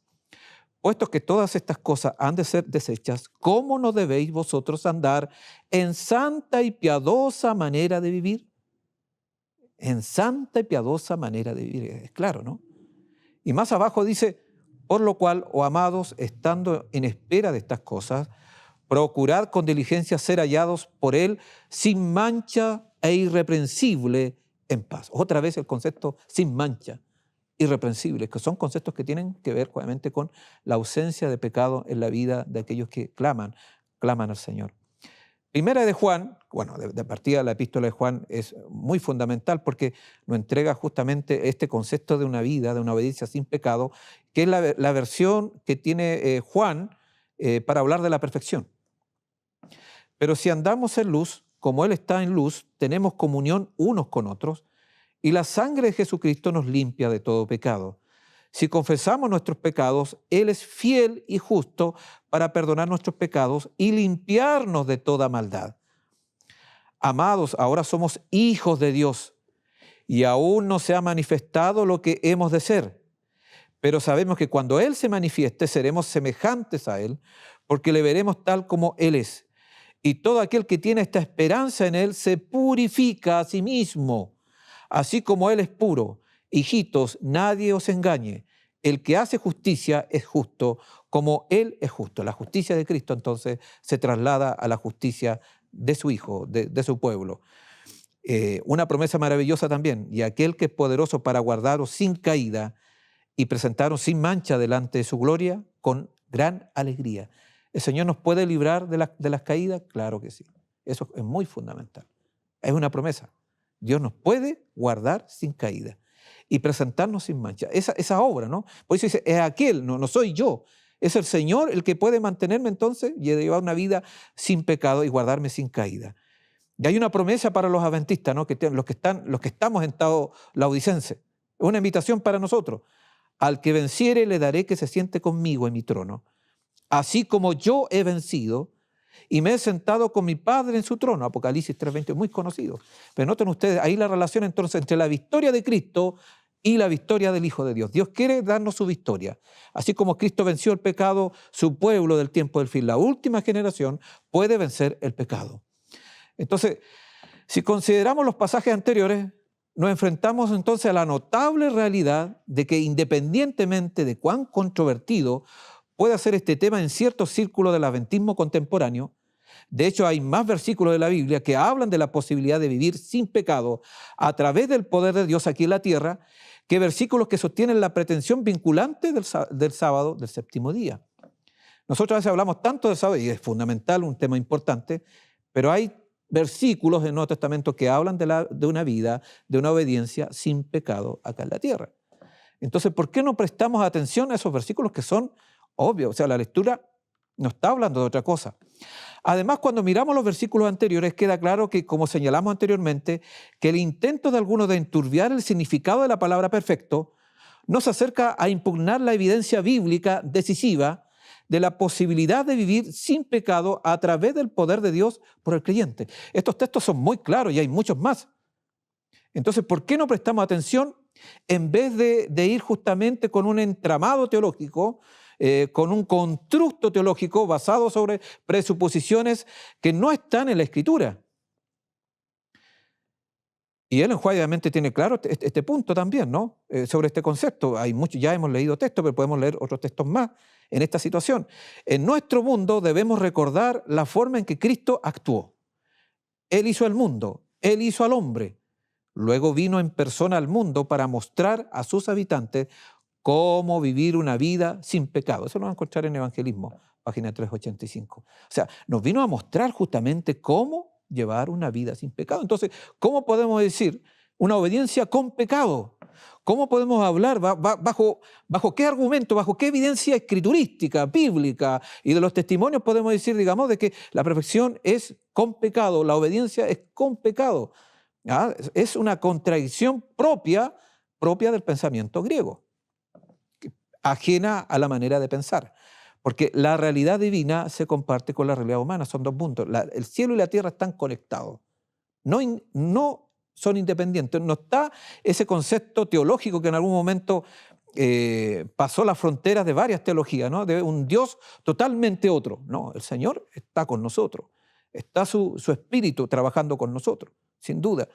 Puesto que todas estas cosas han de ser deshechas, ¿cómo no debéis vosotros andar en santa y piadosa manera de vivir? En santa y piadosa manera de vivir, es claro, ¿no? Y más abajo dice, por lo cual, oh amados, estando en espera de estas cosas, procurad con diligencia ser hallados por Él sin mancha e irreprensible en paz. Otra vez el concepto sin mancha, irreprensible, que son conceptos que tienen que ver obviamente con la ausencia de pecado en la vida de aquellos que claman al Señor. Primera de Juan, bueno, de partida la epístola de Juan es muy fundamental porque nos entrega justamente este concepto de una vida, de una obediencia sin pecado, que es la versión que tiene Juan para hablar de la perfección. Pero si andamos en luz, como Él está en luz, tenemos comunión unos con otros y la sangre de Jesucristo nos limpia de todo pecado. Si confesamos nuestros pecados, Él es fiel y justo para perdonar nuestros pecados y limpiarnos de toda maldad. Amados, ahora somos hijos de Dios y aún no se ha manifestado lo que hemos de ser. Pero sabemos que cuando Él se manifieste, seremos semejantes a Él, porque le veremos tal como Él es. Y todo aquel que tiene esta esperanza en Él se purifica a sí mismo, así como Él es puro. Hijitos, nadie os engañe. El que hace justicia es justo, como Él es justo. La justicia de Cristo entonces se traslada a la justicia de su Hijo, de su pueblo. Una promesa maravillosa también. Y aquel que es poderoso para guardaros sin caída y presentaros sin mancha delante de su gloria con gran alegría. ¿El Señor nos puede librar de las caídas? Claro que sí. Eso es muy fundamental. Es una promesa. Dios nos puede guardar sin caída y presentarnos sin mancha. Esa obra, ¿no? Por eso dice, es aquel, no soy yo. Es el Señor el que puede mantenerme entonces y llevar una vida sin pecado y guardarme sin caída. Y hay una promesa para los adventistas, ¿no? Los que estamos en estado laodicense. Es una invitación para nosotros. Al que venciere le daré que se siente conmigo en mi trono. Así como yo he vencido y me he sentado con mi Padre en su trono. Apocalipsis 3:20, muy conocido. Pero noten ustedes ahí la relación entonces entre la victoria de Cristo y la victoria del Hijo de Dios. Dios quiere darnos su victoria. Así como Cristo venció el pecado, su pueblo del tiempo del fin, la última generación, puede vencer el pecado. Entonces, si consideramos los pasajes anteriores, nos enfrentamos entonces a la notable realidad de que independientemente de cuán controvertido pueda ser este tema en ciertos círculos del adventismo contemporáneo, de hecho hay más versículos de la Biblia que hablan de la posibilidad de vivir sin pecado a través del poder de Dios aquí en la tierra, que versículos que sostienen la pretensión vinculante del sábado, del séptimo día. Nosotros a veces hablamos tanto del sábado, y es fundamental, un tema importante, pero hay versículos del Nuevo Testamento que hablan de una vida, de una obediencia sin pecado acá en la tierra. Entonces, ¿por qué no prestamos atención a esos versículos que son obvios? O sea, la lectura no está hablando de otra cosa. Además, cuando miramos los versículos anteriores, queda claro que, como señalamos anteriormente, que el intento de algunos de enturbiar el significado de la palabra perfecto nos acerca a impugnar la evidencia bíblica decisiva de la posibilidad de vivir sin pecado a través del poder de Dios por el creyente. Estos textos son muy claros y hay muchos más. Entonces, ¿por qué no prestamos atención en vez de ir justamente con un entramado teológico, con un constructo teológico basado sobre presuposiciones que no están en la Escritura? Y Ellen White obviamente tiene claro este punto también, ¿no? Sobre este concepto. Hay muchos, ya hemos leído textos, pero podemos leer otros textos más en esta situación. En nuestro mundo debemos recordar la forma en que Cristo actuó. Él hizo el mundo, Él hizo al hombre. Luego vino en persona al mundo para mostrar a sus habitantes cómo vivir una vida sin pecado. Eso lo van a encontrar en Evangelismo, página 385. O sea, nos vino a mostrar justamente cómo llevar una vida sin pecado. Entonces, ¿cómo podemos decir una obediencia con pecado? ¿Cómo podemos hablar? ¿Bajo qué argumento, bajo qué evidencia escriturística, bíblica y de los testimonios podemos decir, digamos, de que la perfección es con pecado, la obediencia es con pecado? ¿Ah? Es una contradicción propia del pensamiento griego, ajena a la manera de pensar. Porque la realidad divina se comparte con la realidad humana, son dos puntos. El cielo y la tierra están conectados, no son independientes. No está ese concepto teológico que en algún momento pasó las fronteras de varias teologías, ¿no? De un Dios totalmente otro. No, el Señor está con nosotros, está su espíritu trabajando con nosotros, sin duda.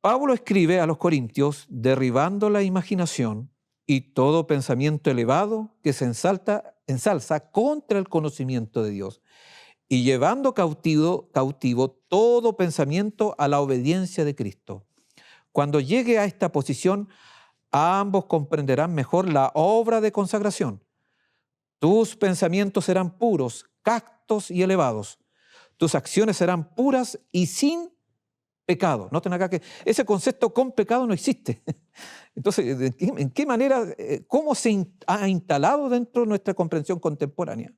Pablo escribe a los Corintios derribando la imaginación y todo pensamiento elevado que se ensalza contra el conocimiento de Dios, y llevando cautivo todo pensamiento a la obediencia de Cristo. Cuando llegue a esta posición, ambos comprenderán mejor la obra de consagración. Tus pensamientos serán puros, castos y elevados. Tus acciones serán puras y sin pecado. Noten acá que ese concepto con pecado no existe. Entonces, ¿en qué manera, cómo se ha instalado dentro de nuestra comprensión contemporánea?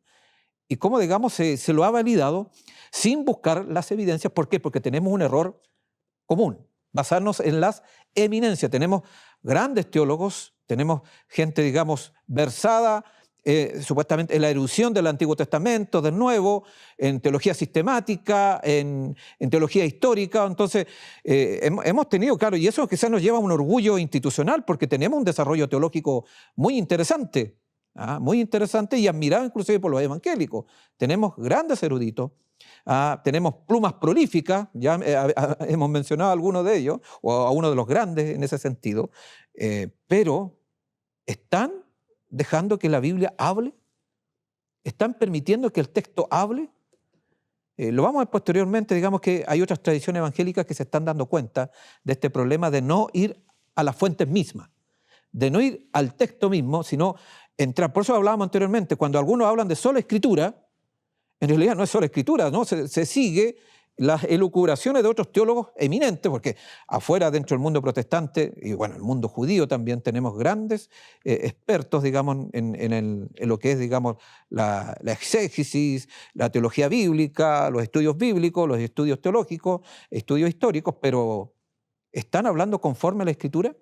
Y cómo, digamos, se lo ha validado sin buscar las evidencias. ¿Por qué? Porque tenemos un error común, basarnos en las eminencias. Tenemos grandes teólogos, tenemos gente, digamos, versada supuestamente en la erudición del Antiguo Testamento, del Nuevo, en teología sistemática, en teología histórica. Entonces, hemos tenido, claro, y eso quizás nos lleva a un orgullo institucional, porque tenemos un desarrollo teológico muy interesante y admirado inclusive por los evangélicos. Tenemos grandes eruditos, tenemos plumas prolíficas, ya hemos mencionado a algunos de ellos, o a uno de los grandes en ese sentido, pero están dejando que la Biblia hable, están permitiendo que el texto hable. Lo vamos a ver posteriormente, digamos que hay otras tradiciones evangélicas que se están dando cuenta de este problema de no ir a las fuentes mismas, de no ir al texto mismo, sino entrar. Por eso hablábamos anteriormente, cuando algunos hablan de sola escritura, en realidad no es sola escritura, ¿no? Se sigue las elucubraciones de otros teólogos eminentes, porque afuera, dentro del mundo protestante, y bueno, el mundo judío también tenemos grandes expertos, digamos, en lo que es, digamos, la exégesis, la teología bíblica, los estudios bíblicos, los estudios teológicos, estudios históricos, pero ¿están hablando conforme a la Escritura?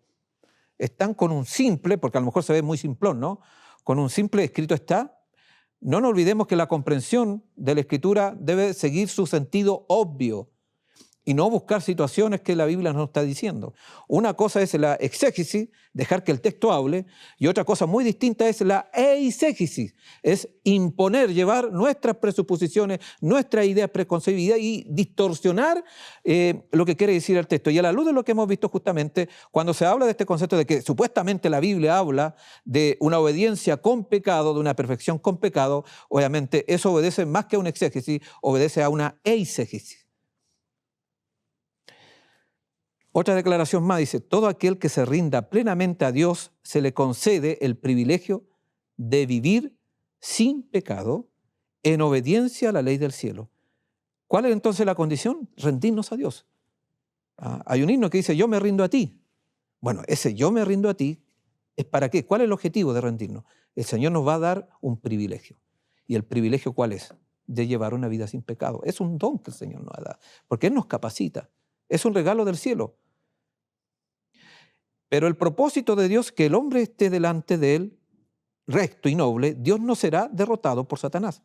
¿Están con un simple, porque a lo mejor se ve muy simplón, ¿no? Con un simple escrito está? No nos olvidemos que la comprensión de la Escritura debe seguir su sentido obvio y no buscar situaciones que la Biblia nos está diciendo. Una cosa es la exégesis, dejar que el texto hable, y otra cosa muy distinta es la eisegesis, es imponer, llevar nuestras presuposiciones, nuestras ideas preconcebidas y distorsionar lo que quiere decir el texto. Y a la luz de lo que hemos visto justamente, cuando se habla de este concepto de que supuestamente la Biblia habla de una obediencia con pecado, de una perfección con pecado, obviamente eso obedece más que a una exégesis, obedece a una eisegesis. Otra declaración más dice, todo aquel que se rinda plenamente a Dios se le concede el privilegio de vivir sin pecado en obediencia a la ley del cielo. ¿Cuál es entonces la condición? Rendirnos a Dios. Hay un himno que dice, yo me rindo a ti. Bueno, ese yo me rindo a ti es para qué. ¿Cuál es el objetivo de rendirnos? El Señor nos va a dar un privilegio. ¿Y el privilegio cuál es? De llevar una vida sin pecado. Es un don que el Señor nos da, porque Él nos capacita. Es un regalo del cielo. Pero el propósito de Dios, que el hombre esté delante de Él, recto y noble, Dios no será derrotado por Satanás.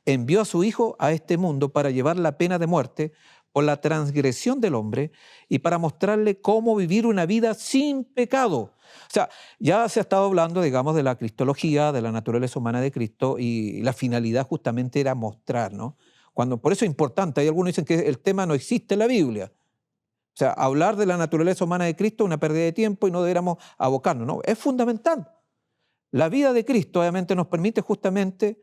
Envió a su Hijo a este mundo para llevar la pena de muerte por la transgresión del hombre y para mostrarle cómo vivir una vida sin pecado. O sea, ya se ha estado hablando, digamos, de la cristología, de la naturaleza humana de Cristo, y la finalidad justamente era mostrar, ¿no? Por eso es importante, hay algunos que dicen que el tema no existe en la Biblia. O sea, hablar de la naturaleza humana de Cristo es una pérdida de tiempo y no deberíamos abocarnos. No, es fundamental. La vida de Cristo obviamente nos permite justamente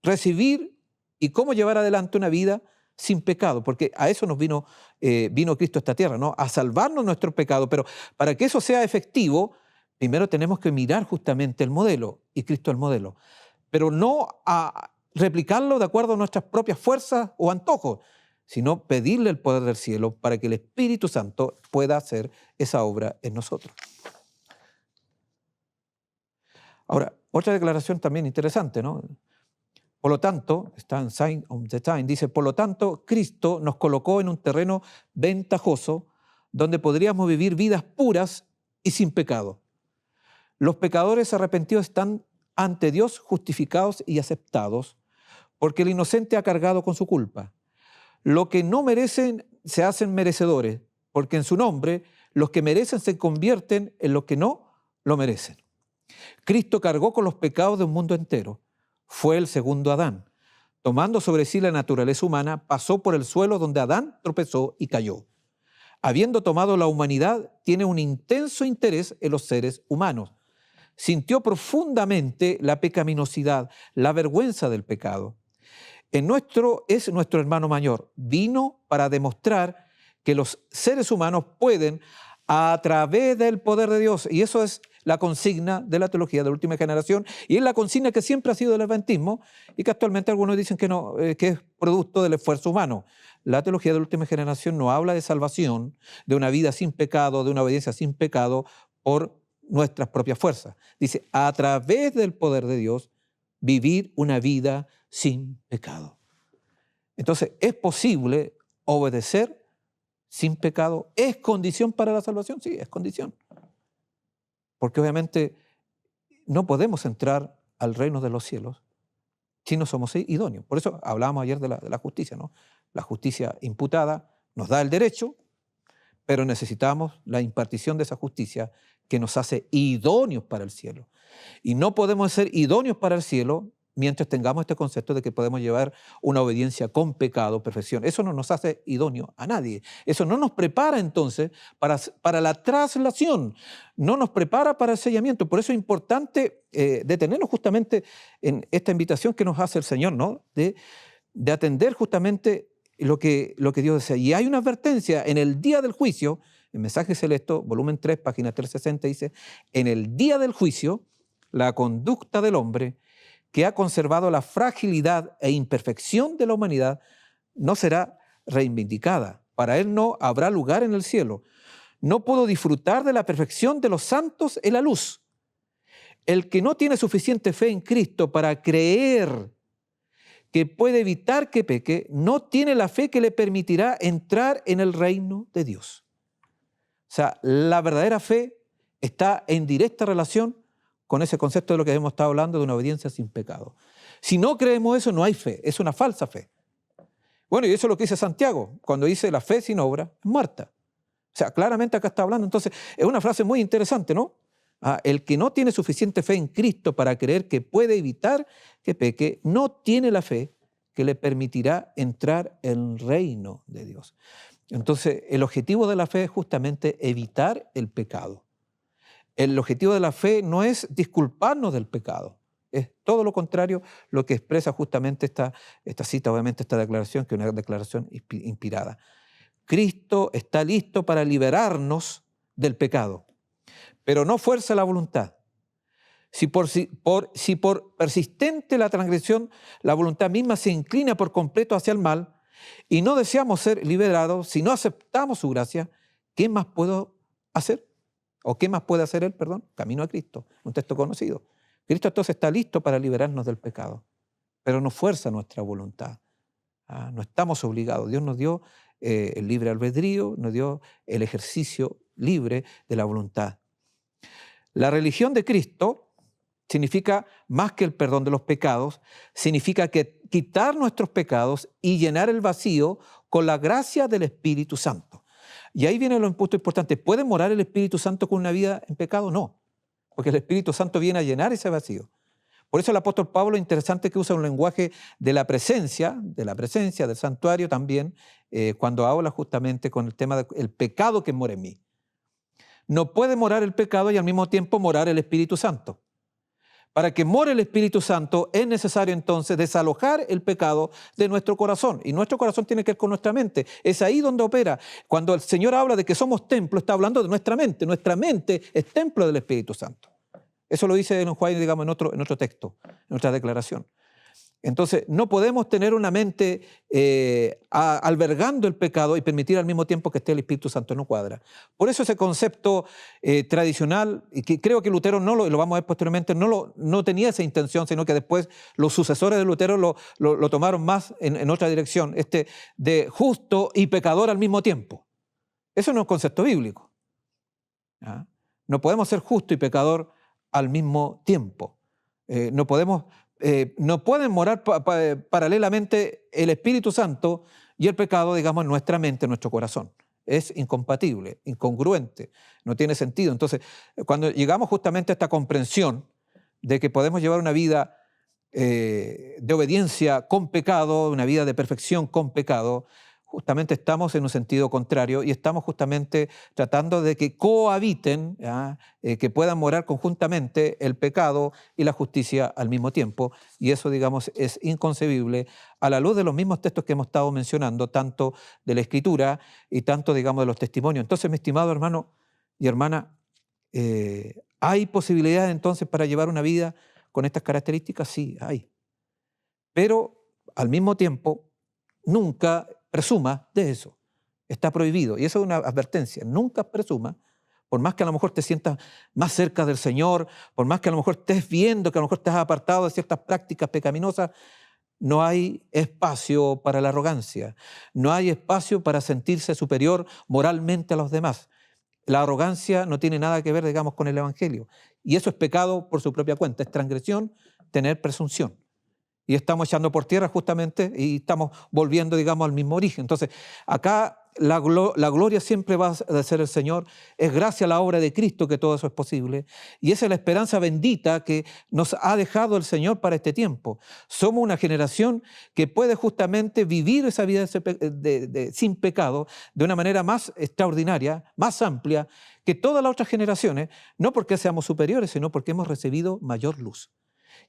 recibir y cómo llevar adelante una vida sin pecado, porque a eso nos vino Cristo a esta tierra, ¿no? A salvarnos nuestro pecado. Pero para que eso sea efectivo, primero tenemos que mirar justamente el modelo, y Cristo el modelo, pero no a replicarlo de acuerdo a nuestras propias fuerzas o antojos, sino pedirle el poder del cielo para que el Espíritu Santo pueda hacer esa obra en nosotros. Ahora, otra declaración también interesante, ¿no? Por lo tanto, está en Sign of the Time, dice, por lo tanto, Cristo nos colocó en un terreno ventajoso donde podríamos vivir vidas puras y sin pecado. Los pecadores arrepentidos están ante Dios justificados y aceptados porque el inocente ha cargado con su culpa. Lo que no merecen se hacen merecedores, porque en su nombre los que merecen se convierten en los que no lo merecen. Cristo cargó con los pecados de un mundo entero. Fue el segundo Adán. Tomando sobre sí la naturaleza humana, pasó por el suelo donde Adán tropezó y cayó. Habiendo tomado la humanidad, tiene un intenso interés en los seres humanos. Sintió profundamente la pecaminosidad, la vergüenza del pecado. Es nuestro hermano mayor. Vino para demostrar que los seres humanos pueden, a través del poder de Dios, y eso es la consigna de la teología de la última generación, y es la consigna que siempre ha sido del adventismo, y que actualmente algunos dicen que no, que es producto del esfuerzo humano. La teología de la última generación no habla de salvación, de una vida sin pecado, de una obediencia sin pecado por nuestras propias fuerzas. Dice, a través del poder de Dios, vivir una vida sin pecado. Entonces, ¿es posible obedecer sin pecado? ¿Es condición para la salvación? Sí, es condición. Porque obviamente no podemos entrar al reino de los cielos si no somos idóneos. Por eso hablábamos ayer de la justicia, ¿no? La justicia imputada nos da el derecho, pero necesitamos la impartición de esa justicia que nos hace idóneos para el cielo. Y no podemos ser idóneos para el cielo mientras tengamos este concepto de que podemos llevar una obediencia con pecado, perfección. Eso no nos hace idóneos a nadie. Eso no nos prepara entonces para la traslación, no nos prepara para el sellamiento. Por eso es importante detenernos justamente en esta invitación que nos hace el Señor, ¿no? De atender justamente lo que Dios desea. Y hay una advertencia en el día del juicio, en Mensaje Celeste, volumen 3, página 360, dice, en el día del juicio, la conducta del hombre que ha conservado la fragilidad e imperfección de la humanidad no será reivindicada. Para él no habrá lugar en el cielo. No puedo disfrutar de la perfección de los santos en la luz. El que no tiene suficiente fe en Cristo para creer que puede evitar que peque, no tiene la fe que le permitirá entrar en el reino de Dios. O sea, la verdadera fe está en directa relación con ese concepto de lo que hemos estado hablando de una obediencia sin pecado. Si no creemos eso, no hay fe, es una falsa fe. Bueno, y eso es lo que dice Santiago, cuando dice la fe sin obra es muerta. O sea, claramente acá está hablando, entonces, es una frase muy interesante, ¿no? El que no tiene suficiente fe en Cristo para creer que puede evitar que peque, no tiene la fe que le permitirá entrar en el reino de Dios. Entonces, el objetivo de la fe es justamente evitar el pecado. El objetivo de la fe no es disculparnos del pecado, es todo lo contrario lo que expresa justamente esta cita, obviamente esta declaración, que es una declaración inspirada. Cristo está listo para liberarnos del pecado, pero no fuerza la voluntad. Si por persistente la transgresión, la voluntad misma se inclina por completo hacia el mal y no deseamos ser liberados, si no aceptamos su gracia, ¿qué más puedo hacer? ¿O qué más puede hacer él? Perdón, camino a Cristo, un texto conocido. Cristo entonces está listo para liberarnos del pecado, pero no fuerza nuestra voluntad. No estamos obligados. Dios nos dio el libre albedrío, nos dio el ejercicio libre de la voluntad. La religión de Cristo significa más que el perdón de los pecados, significa que quitar nuestros pecados y llenar el vacío con la gracia del Espíritu Santo. Y ahí viene lo punto importante. ¿Puede morar el Espíritu Santo con una vida en pecado? No, porque el Espíritu Santo viene a llenar ese vacío. Por eso el apóstol Pablo, interesante que usa un lenguaje de la presencia, del santuario también, cuando habla justamente con el tema del pecado que mora en mí. No puede morar el pecado y al mismo tiempo morar el Espíritu Santo. Para que more el Espíritu Santo es necesario entonces desalojar el pecado de nuestro corazón. Y nuestro corazón tiene que ver con nuestra mente. Es ahí donde opera. Cuando el Señor habla de que somos templo, está hablando de nuestra mente. Nuestra mente es templo del Espíritu Santo. Eso lo dice Ellen White, digamos, en otro texto, en otra declaración. Entonces, no podemos tener una mente albergando el pecado y permitir al mismo tiempo que esté el Espíritu Santo, no cuadra. Por eso ese concepto tradicional, y que creo que Lutero no lo vamos a ver posteriormente, no tenía esa intención, sino que después los sucesores de Lutero lo tomaron más en otra dirección, de justo y pecador al mismo tiempo. Eso no es un concepto bíblico. ¿Ah? No podemos ser justo y pecador al mismo tiempo. No pueden morar paralelamente el Espíritu Santo y el pecado, digamos, en nuestra mente, en nuestro corazón. Es incompatible, incongruente, no tiene sentido. Entonces, cuando llegamos justamente a esta comprensión de que podemos llevar una vida de obediencia con pecado, una vida de perfección con pecado, justamente estamos en un sentido contrario y estamos justamente tratando de que cohabiten, que puedan morar conjuntamente el pecado y la justicia al mismo tiempo. Y eso, digamos, es inconcebible a la luz de los mismos textos que hemos estado mencionando, tanto de la Escritura y tanto, digamos, de los testimonios. Entonces, mi estimado hermano y hermana, ¿hay posibilidades entonces para llevar una vida con estas características? Sí, hay. Pero al mismo tiempo, nunca presuma de eso. Está prohibido. Y eso es una advertencia. Nunca presuma, por más que a lo mejor te sientas más cerca del Señor, por más que a lo mejor estés viendo que a lo mejor estás apartado de ciertas prácticas pecaminosas, no hay espacio para la arrogancia. No hay espacio para sentirse superior moralmente a los demás. La arrogancia no tiene nada que ver, digamos, con el Evangelio. Y eso es pecado por su propia cuenta. Es transgresión tener presunción. Y estamos echando por tierra justamente y estamos volviendo, digamos, al mismo origen. Entonces, acá la gloria siempre va a ser el Señor. Es gracias a la obra de Cristo que todo eso es posible. Y esa es la esperanza bendita que nos ha dejado el Señor para este tiempo. Somos una generación que puede justamente vivir esa vida sin pecado de una manera más extraordinaria, más amplia que todas las otras generaciones, no porque seamos superiores, sino porque hemos recibido mayor luz.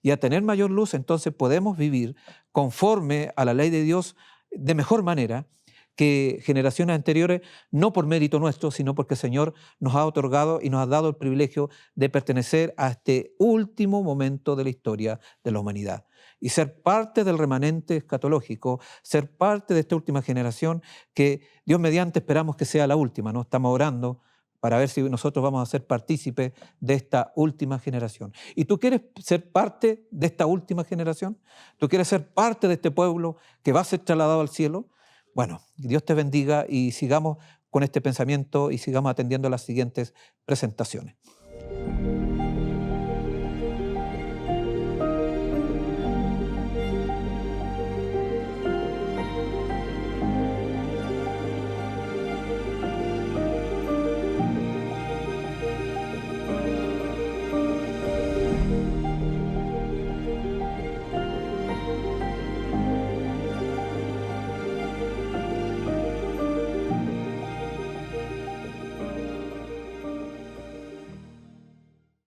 Y a tener mayor luz, entonces podemos vivir conforme a la ley de Dios de mejor manera que generaciones anteriores, no por mérito nuestro, sino porque el Señor nos ha otorgado y nos ha dado el privilegio de pertenecer a este último momento de la historia de la humanidad. Y ser parte del remanente escatológico, ser parte de esta última generación que Dios mediante esperamos que sea la última, ¿no? Estamos orando para ver si nosotros vamos a ser partícipes de esta última generación. ¿Y tú quieres ser parte de esta última generación? ¿Tú quieres ser parte de este pueblo que va a ser trasladado al cielo? Bueno, Dios te bendiga y sigamos con este pensamiento y sigamos atendiendo las siguientes presentaciones.